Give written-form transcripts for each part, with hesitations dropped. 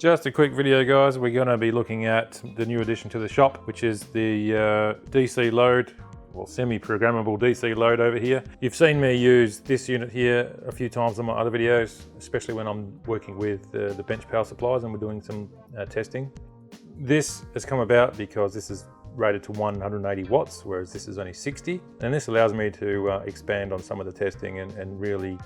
Just a quick video, guys. We're going to be looking at the new addition to the shop, which is the DC load, or semi-programmable DC load over here. You've seen me use this unit here a few times in my other videos, especially when I'm working with the bench power supplies and we're doing some testing. This has come about because this is rated to 180 watts, whereas this is only 60. And this allows me to expand on some of the testing and really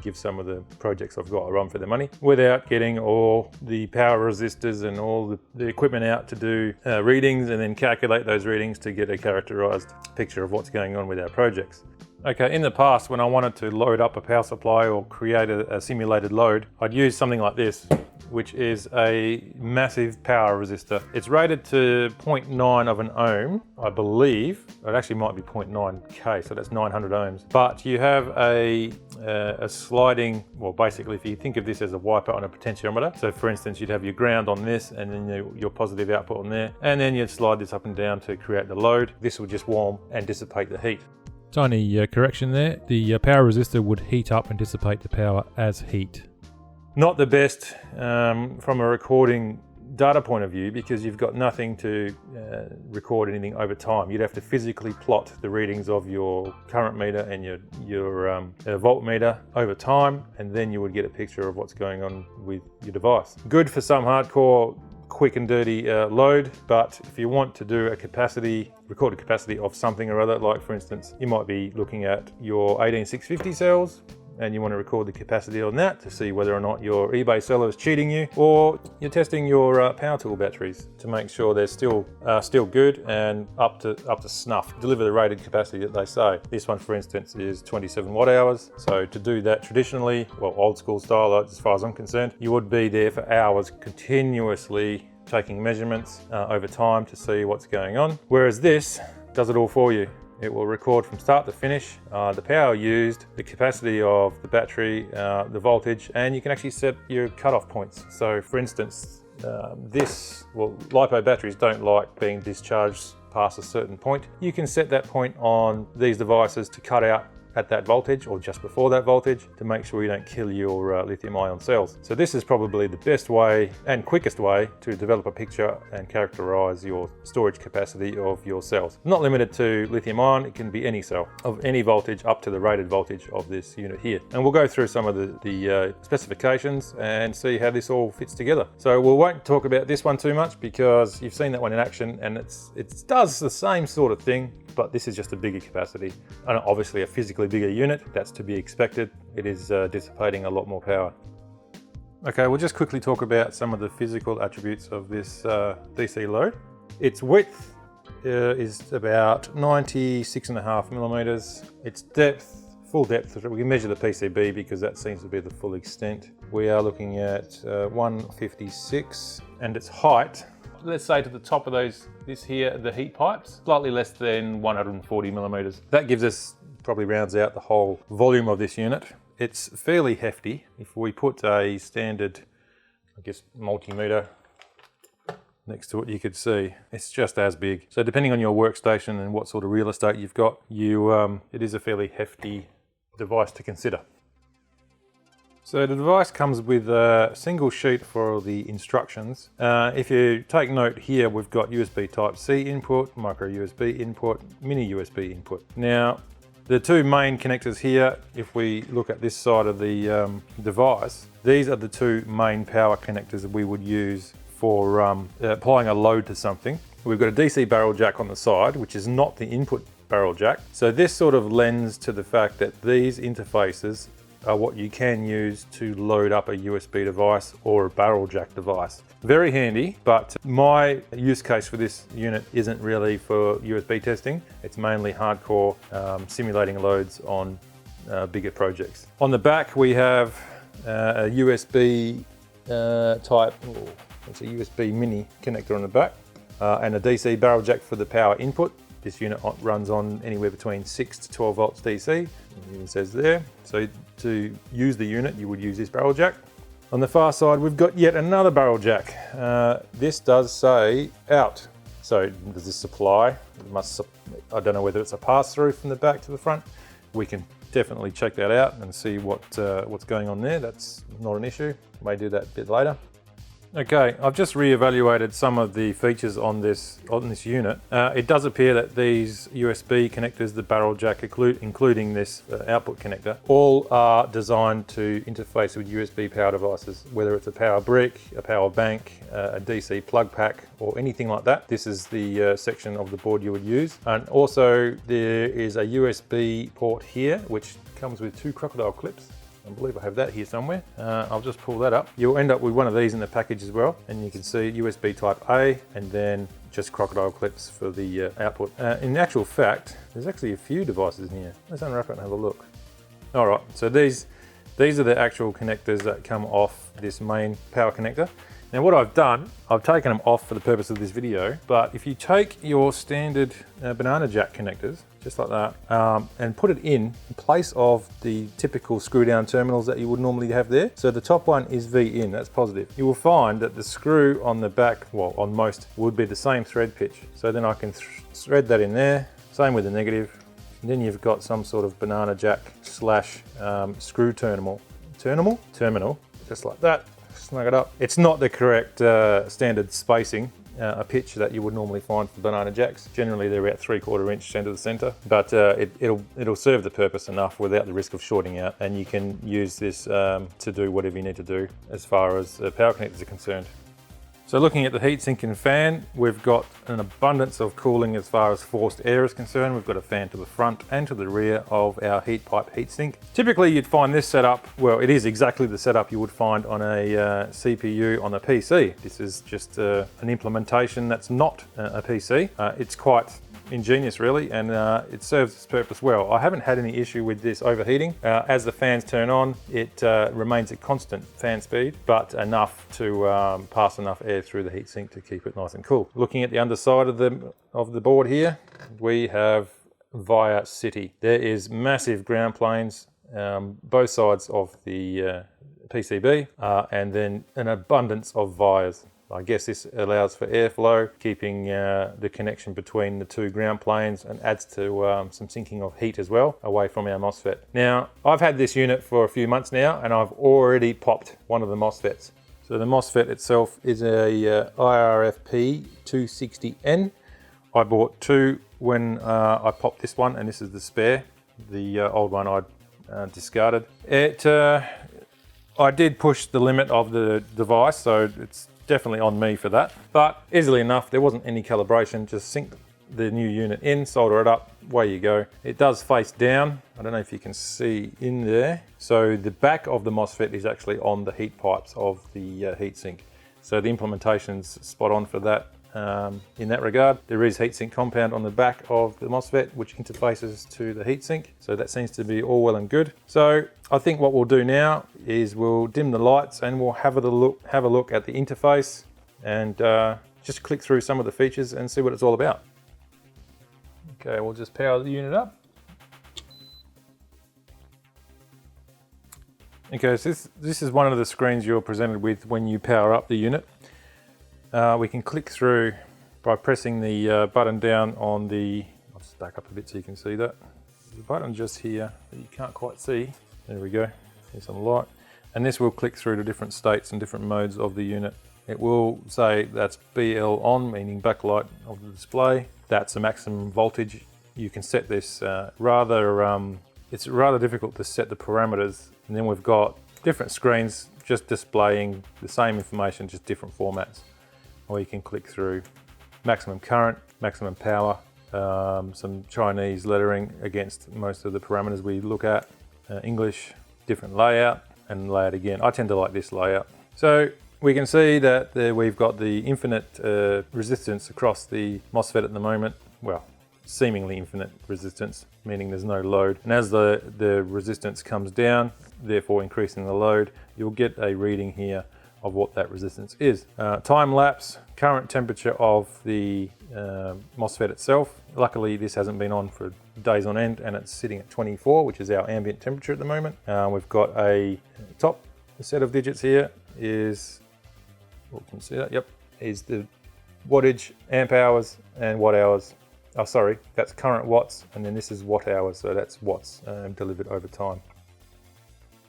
give some of the projects I've got a run for their money without getting all the power resistors and all the equipment out to do readings and then calculate those readings to get a characterized picture of what's going on with our projects. Okay, in the past when I wanted to load up a power supply or create a simulated load, I'd use something like this, which is a massive power resistor. It's rated to 0.9 of an ohm, I believe. It actually might be 0.9K, so that's 900 ohms. But you have a sliding, well, basically if you think of this as a wiper on a potentiometer. So for instance, you'd have your ground on this and then your positive output on there. And then you'd slide this up and down to create the load. This will just warm and dissipate the heat. Tiny correction there. The power resistor would heat up and dissipate the power as heat. Not the best from a recording data point of view because you've got nothing to record anything over time. You'd have to physically plot the readings of your current meter and your voltmeter over time, and then you would get a picture of what's going on with your device. Good for some hardcore quick and dirty load, but if you want to do a recorded capacity of something or other, like for instance, you might be looking at your 18650 cells and you want to record the capacity on that to see whether or not your eBay seller is cheating you, or you're testing your power tool batteries to make sure they're still good and up to snuff, deliver the rated capacity that they say. This one, for instance, is 27 watt hours. So to do that traditionally, well, old school style, as far as I'm concerned, you would be there for hours continuously taking measurements over time to see what's going on. Whereas this does it all for you. It will record from start to finish, the power used, the capacity of the battery, the voltage, and you can actually set your cutoff points. So for instance, LiPo batteries don't like being discharged past a certain point. You can set that point on these devices to cut out at that voltage or just before that voltage to make sure you don't kill your lithium ion cells. So this is probably the best way and quickest way to develop a picture and characterize your storage capacity of your cells. Not limited to lithium ion, it can be any cell of any voltage up to the rated voltage of this unit here. And we'll go through some of the specifications and see how this all fits together. So we won't talk about this one too much because you've seen that one in action and it does the same sort of thing, but this is just a bigger capacity and obviously a physically bigger unit. That's to be expected. It is dissipating a lot more power. Okay, we'll just quickly talk about some of the physical attributes of this DC load. Its width is about 96.5 millimeters. Its depth, full depth, we can measure the PCB because that seems to be the full extent. We are looking at 156, and its height, let's say to the top of this here, the heat pipes, slightly less than 140 millimeters. That gives us, probably rounds out the whole volume of this unit. It's fairly hefty. If we put a standard, I guess, multimeter next to it, you could see it's just as big. So depending on your workstation and what sort of real estate you've got, it is a fairly hefty device to consider. So the device comes with a single sheet for the instructions. If you take note here, we've got USB Type-C input, micro USB input, mini USB input. Now, the two main connectors here, if we look at this side of the device, these are the two main power connectors that we would use for applying a load to something. We've got a DC barrel jack on the side, which is not the input barrel jack. So this sort of lends to the fact that these interfaces are what you can use to load up a USB device or a barrel jack device. Very handy, but my use case for this unit isn't really for USB testing. It's mainly hardcore simulating loads on bigger projects. On the back we have a USB type, it's a USB mini connector on the back, and a DC barrel jack for the power input. This unit runs on anywhere between 6 to 12 volts DC, it says there. So to use the unit, you would use this barrel jack. On the far side, we've got yet another barrel jack. This does say out. So does this supply? I don't know whether it's a pass-through from the back to the front. We can definitely check that out and see what's going on there. That's not an issue. May do that a bit later. Okay, I've just re-evaluated some of the features on this unit. It does appear that these USB connectors, the barrel jack, including this output connector, all are designed to interface with USB power devices, whether it's a power brick, a power bank, a DC plug pack, or anything like that. This is the section of the board you would use. And also there is a USB port here, which comes with 2 crocodile clips. I believe I have that here somewhere. I'll just pull that up. You'll end up with one of these in the package as well. And you can see USB type A and then just crocodile clips for the output. In actual fact, there's actually a few devices in here. Let's unwrap it and have a look. All right, so these are the actual connectors that come off this main power connector. Now what I've done, I've taken them off for the purpose of this video, but if you take your standard banana jack connectors, just like that, and put it in place of the typical screw down terminals that you would normally have there. So the top one is V in, that's positive. You will find that the screw on the back, well on most, would be the same thread pitch. So then I can thread that in there, same with the negative. And then you've got some sort of banana jack slash screw terminal, just like that. Snug it up. It's not the correct standard spacing, a pitch that you would normally find for banana jacks. Generally they're about 3/4 inch centre to centre, but it'll serve the purpose enough without the risk of shorting out, and you can use this to do whatever you need to do as far as power connectors are concerned. So looking at the heatsink and fan, we've got an abundance of cooling as far as forced air is concerned. We've got a fan to the front and to the rear of our heat pipe heatsink. Typically you'd find this setup, well it is exactly the setup you would find on a CPU on a PC. This is just an implementation that's not a PC. It's quite ingenious really, and it serves its purpose well. I haven't had any issue with this overheating. As the fans turn on, it remains at constant fan speed, but enough to pass enough air through the heatsink to keep it nice and cool. Looking at the underside of the board here, we have VIA City. There is massive ground planes, both sides of the PCB, and then an abundance of vias. I guess this allows for airflow, keeping the connection between the 2 ground planes, and adds to some sinking of heat as well away from our MOSFET. Now, I've had this unit for a few months now, and I've already popped one of the MOSFETs. So the MOSFET itself is a IRFP 260N. I bought 2 when I popped this one, and this is the spare. The old one I discarded. I did push the limit of the device, so it's definitely on me for that, but easily enough, there wasn't any calibration. Just sink the new unit in, solder it up, away you go. It does face down. I don't know if you can see in there. So the back of the MOSFET is actually on the heat pipes of the heatsink. So the implementation's spot on for that. In that regard, there is heatsink compound on the back of the MOSFET which interfaces to the heatsink, so that seems to be all well and good. So I think what we'll do now is we'll dim the lights and we'll have a look at the interface and just click through some of the features and see what it's all about. Okay, we'll just power the unit up. Okay, so this is one of the screens you're presented with when you power up the unit. We can click through by pressing the button down on the, I'll just back up a bit so you can see that. There's a button just here that you can't quite see. There we go, there's some light. And this will click through to different states and different modes of the unit. It will say that's BL on, meaning backlight of the display. That's the maximum voltage. You can set this it's rather difficult to set the parameters. And then we've got different screens just displaying the same information, just different formats. Or you can click through maximum current, maximum power, some Chinese lettering against most of the parameters we look at, English, different layout, and layout again. I tend to like this layout. So we can see that we've got the infinite resistance across the MOSFET at the moment. Well, seemingly infinite resistance, meaning there's no load. And as the resistance comes down, therefore increasing the load, you'll get a reading here of what that resistance is. Time lapse, current temperature of the MOSFET itself. Luckily this hasn't been on for days on end and it's sitting at 24, which is our ambient temperature at the moment. We've got a top set of digits here is, oh, can you see that? Yep, is the wattage, amp hours and watt hours. Oh sorry, that's current watts, and then this is watt hours, so that's watts delivered over time.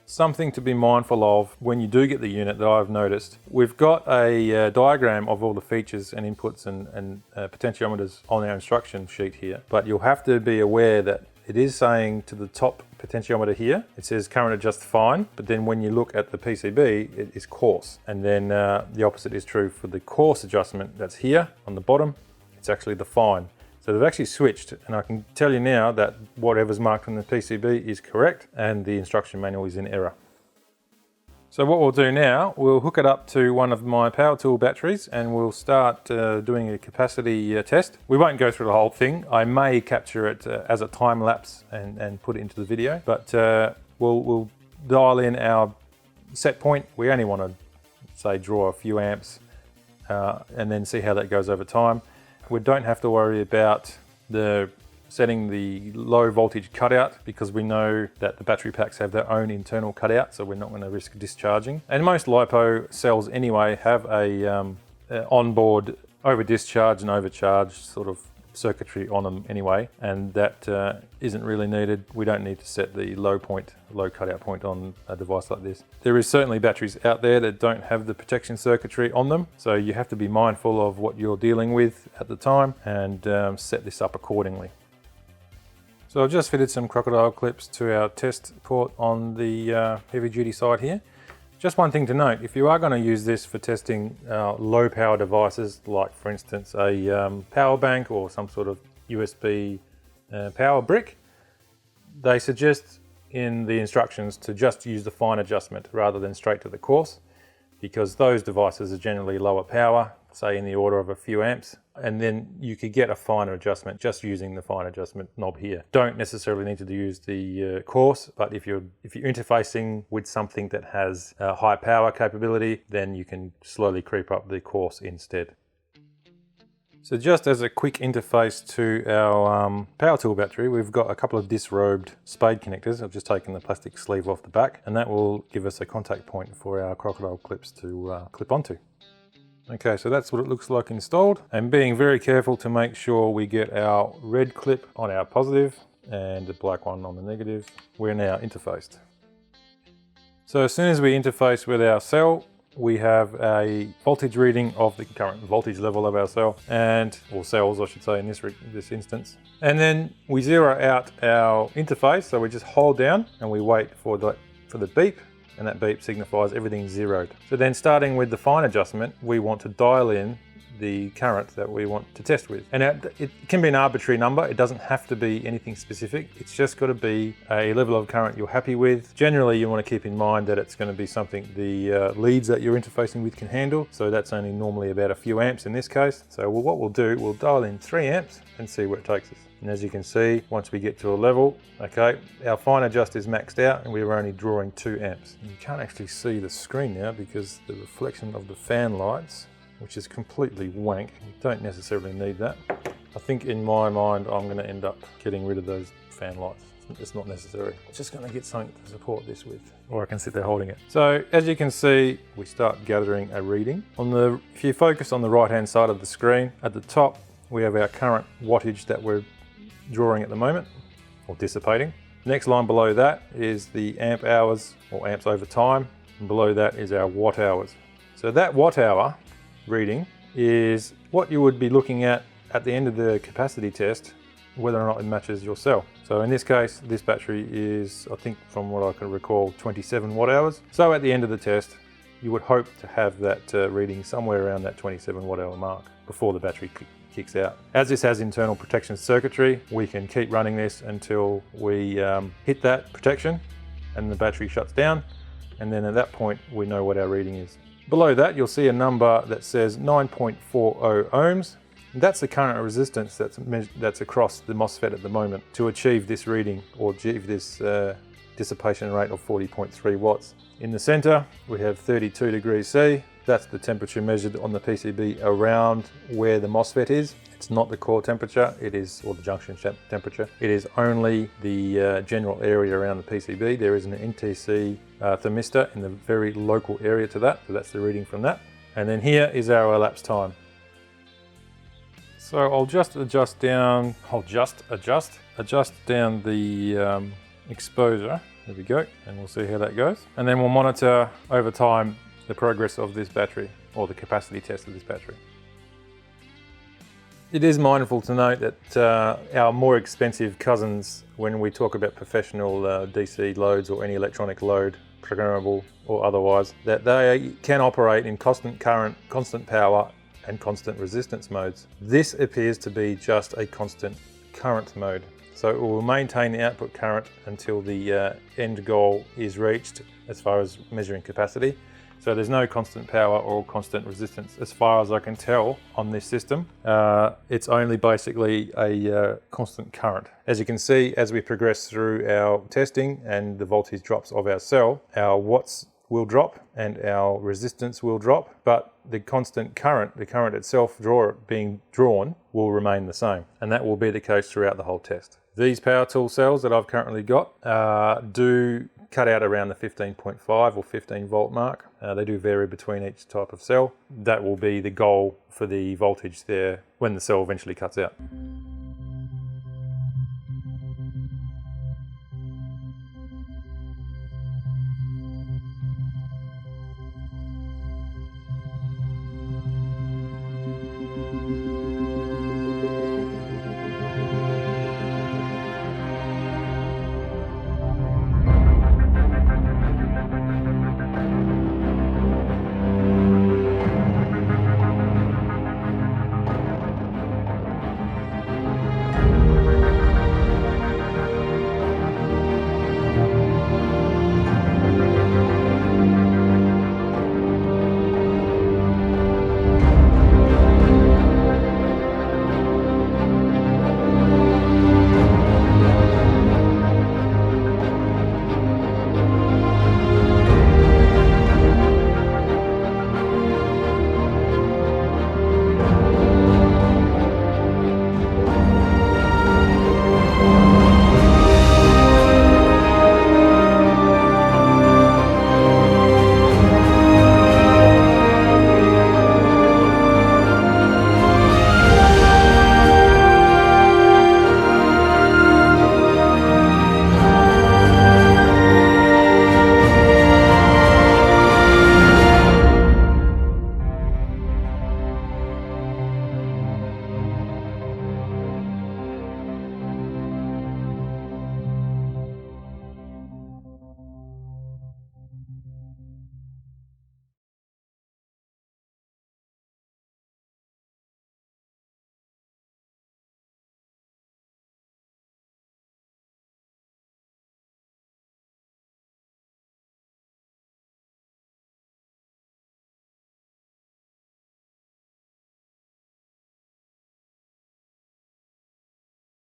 Something to be mindful of when you do get the unit that I've noticed. We've got a diagram of all the features and inputs and potentiometers on our instruction sheet here, but you'll have to be aware that it is saying to the top potentiometer here, it says current adjust fine, but then when you look at the PCB, it is coarse. And then the opposite is true for the coarse adjustment that's here on the bottom, it's actually the fine. So they've actually switched, and I can tell you now that whatever's marked on the PCB is correct and the instruction manual is in error. So what we'll do now, we'll hook it up to one of my power tool batteries and we'll start doing a capacity test. We won't go through the whole thing. I may capture it as a time lapse and put it into the video, but we'll dial in our set point. We only want to, say, draw a few amps and then see how that goes over time. We don't have to worry about setting the low voltage cutout because we know that the battery packs have their own internal cutout, so we're not going to risk discharging. And most LiPo cells anyway have a onboard over discharge and overcharge sort of circuitry on them anyway, and that isn't really needed. We don't need to set the low cutout point on a device like this. There is certainly batteries out there that don't have the protection circuitry on them, so you have to be mindful of what you're dealing with at the time and set this up accordingly. So I've just fitted some crocodile clips to our test port on the heavy duty side here. Just one thing to note, if you are going to use this for testing low power devices, like for instance a power bank or some sort of USB power brick, they suggest in the instructions to just use the fine adjustment rather than straight to the coarse, because those devices are generally lower power, say in the order of a few amps, and then you could get a finer adjustment just using the fine adjustment knob here. Don't necessarily need to use the coarse, but if you're interfacing with something that has high power capability, then you can slowly creep up the coarse instead. So just as a quick interface to our power tool battery, we've got a couple of disrobed spade connectors. I've just taken the plastic sleeve off the back, and that will give us a contact point for our crocodile clips to clip onto. Okay, so that's what it looks like installed, and being very careful to make sure we get our red clip on our positive and the black one on the negative. We're now interfaced. So as soon as we interface with our cell, we have a voltage reading of the current voltage level of our cell, or cells I should say in this instance. And then we zero out our interface, so we just hold down and we wait for the beep, and that beep signifies everything's zeroed. So then starting with the fine adjustment, we want to dial in the current that we want to test with. And it can be an arbitrary number. It doesn't have to be anything specific. It's just got to be a level of current you're happy with. Generally, you want to keep in mind that it's going to be something the leads that you're interfacing with can handle. So that's only normally about a few amps in this case. So what we'll do, we'll dial in 3 amps and see where it takes us. And as you can see, once we get to a level, okay, our fine adjust is maxed out and we were only drawing 2 amps. You can't actually see the screen now because the reflection of the fan lights, which is completely wank. You don't necessarily need that. I think in my mind, I'm going to end up getting rid of those fan lights. It's not necessary. I'm just going to get something to support this with, or I can sit there holding it. So as you can see, we start gathering a reading. If you focus on the right-hand side of the screen, at the top, we have our current wattage that we're drawing at the moment, or dissipating. The next line below that is the amp hours, or amps over time, and below that is our watt hours. So that watt hour reading is what you would be looking at the end of the capacity test, whether or not it matches your cell. So in this case, this battery is, I think from what I can recall, 27 watt hours. So at the end of the test, you would hope to have that reading somewhere around that 27 watt hour mark before the battery kicks out. As this has internal protection circuitry, we can keep running this until we hit that protection and the battery shuts down. And then at that point, we know what our reading is. Below that, you'll see a number that says 9.40 ohms. That's the current resistance that's across the MOSFET at the moment to achieve this reading, or achieve this dissipation rate of 40.3 watts. In the center, we have 32 degrees C. That's the temperature measured on the PCB around where the MOSFET is. It's not the core temperature, or the junction temperature. It is only the general area around the PCB. There is an NTC thermistor in the very local area to that, so that's the reading from that. And then here is our elapsed time. So I'll just adjust down the exposure There we go, and we'll see how that goes. And then we'll monitor over time the progress of this battery, or the capacity test of this battery. It is mindful to note that our more expensive cousins, when we talk about professional DC loads or any electronic load, programmable or otherwise, that they can operate in constant current, constant power and constant resistance modes. This appears to be just a constant current mode. So it will maintain the output current until the end goal is reached as far as measuring capacity. So there's no constant power or constant resistance as far as I can tell on this system. It's only basically a constant current. As you can see, as we progress through our testing and the voltage drops of our cell, our watts will drop and our resistance will drop, but the constant current, the current itself being drawn, will remain the same. And that will be the case throughout the whole test. These power tool cells that I've currently got do cut out around the 15.5 or 15 volt mark. They do vary between each type of cell. That will be the goal for the voltage there when the cell eventually cuts out.